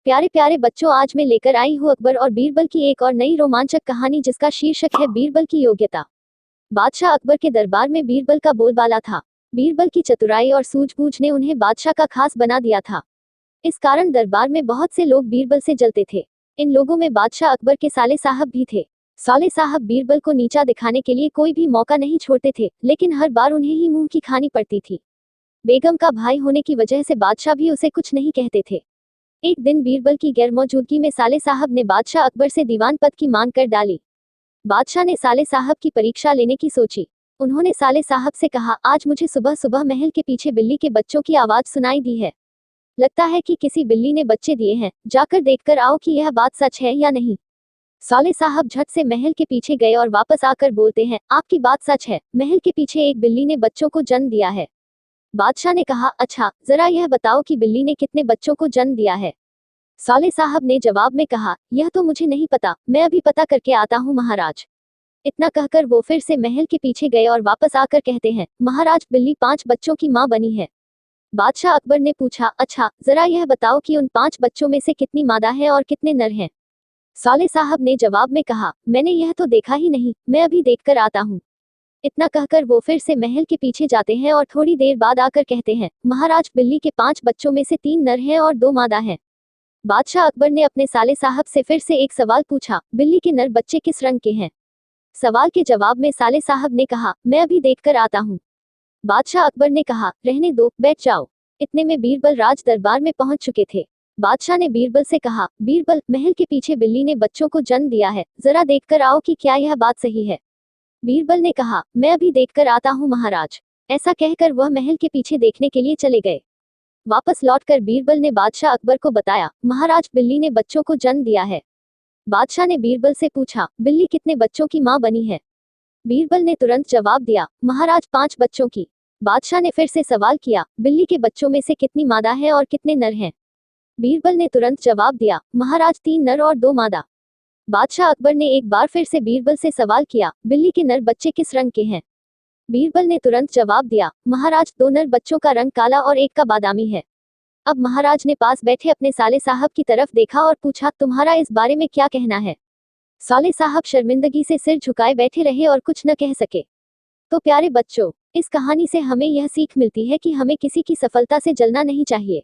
प्यारे प्यारे बच्चों, आज मैं लेकर आई हूँ अकबर और बीरबल की एक और नई रोमांचक कहानी जिसका शीर्षक है बीरबल की योग्यता। बादशाह अकबर के दरबार में बीरबल का बोलबाला था। बीरबल की चतुराई और सूझबूझ ने उन्हें बादशाह का खास बना दिया था। इस कारण दरबार में बहुत से लोग बीरबल से जलते थे। इन लोगों में बादशाह अकबर के साले साहब भी थे। साले साहब बीरबल को नीचा दिखाने के लिए कोई भी मौका नहीं छोड़ते थे, लेकिन हर बार उन्हें ही मुंह की खानी पड़ती थी। बेगम का भाई होने की वजह से बादशाह भी उसे कुछ नहीं कहते थे। एक दिन बीरबल की गैरमौजूदगी में साले साहब ने बादशाह अकबर से दीवान पद की मांग कर डाली। बादशाह ने साले साहब की परीक्षा लेने की सोची। उन्होंने साले साहब से कहा, आज मुझे सुबह सुबह महल के पीछे बिल्ली के बच्चों की आवाज सुनाई दी है। लगता है कि किसी बिल्ली ने बच्चे दिए हैं, जाकर देखकर आओ कि यह बात सच है या नहीं। साले साहब झट से महल के पीछे गए और वापस आकर बोलते हैं, आपकी बात सच है, महल के पीछे एक बिल्ली ने बच्चों को जन्म दिया है। बादशाह ने कहा, अच्छा जरा यह बताओ कि बिल्ली ने कितने बच्चों को जन्म दिया है। साले साहब ने जवाब में कहा, यह तो मुझे नहीं पता, मैं अभी पता करके आता हूँ महाराज। इतना कहकर वो फिर से महल के पीछे गए और वापस आकर कहते हैं, महाराज बिल्ली 5 बच्चों की माँ बनी है। बादशाह अकबर ने पूछा, अच्छा जरा यह बताओ कि उन 5 बच्चों में से कितनी मादा है और कितने नर हैं। साले साहब ने जवाब में कहा, मैंने यह तो देखा ही नहीं, मैं अभी देखकर आता हूँ। इतना कहकर वो फिर से महल के पीछे जाते हैं और थोड़ी देर बाद आकर कहते हैं, महाराज बिल्ली के 5 बच्चों में से 3 नर हैं और 2 मादा हैं। बादशाह अकबर ने अपने साले साहब से फिर से एक सवाल पूछा, बिल्ली के नर बच्चे किस रंग के हैं। सवाल के जवाब में साले साहब ने कहा, मैं अभी देखकर आता हूँ। बादशाह अकबर ने कहा, रहने दो, बैठ जाओ। इतने में बीरबल राज दरबार में पहुंच चुके थे। बादशाह ने बीरबल से कहा, बीरबल महल के पीछे बिल्ली ने बच्चों को जन्म दिया है, जरा देखकर आओ कि क्या यह बात सही है। बीरबल ने कहा, मैं अभी देखकर आता हूँ महाराज। ऐसा कहकर वह महल के पीछे देखने के लिए चले गए। वापस लौटकर बीरबल ने बादशाह अकबर को बताया, महाराज बिल्ली ने बच्चों को जन्म दिया है। बादशाह ने बीरबल से पूछा, बिल्ली कितने बच्चों की माँ बनी है। बीरबल ने तुरंत जवाब दिया, महाराज 5 बच्चों की। बादशाह ने फिर से सवाल किया, बिल्ली के बच्चों में से कितनी मादा है और कितने नर हैं। बीरबल ने तुरंत जवाब दिया, महाराज 3 नर और 2 मादा। बादशाह अकबर ने एक बार फिर से बीरबल से सवाल किया, बिल्ली के नर बच्चे किस रंग के हैं। बीरबल ने तुरंत जवाब दिया, महाराज 2 नर बच्चों का रंग काला और एक का बादामी है। अब महाराज ने पास बैठे अपने साले साहब की तरफ देखा और पूछा, तुम्हारा इस बारे में क्या कहना है। साले साहब शर्मिंदगी से सिर झुकाए बैठे रहे और कुछ न कह सके। तो प्यारे बच्चों, इस कहानी से हमें यह सीख मिलती है कि हमें किसी की सफलता से जलना नहीं चाहिए।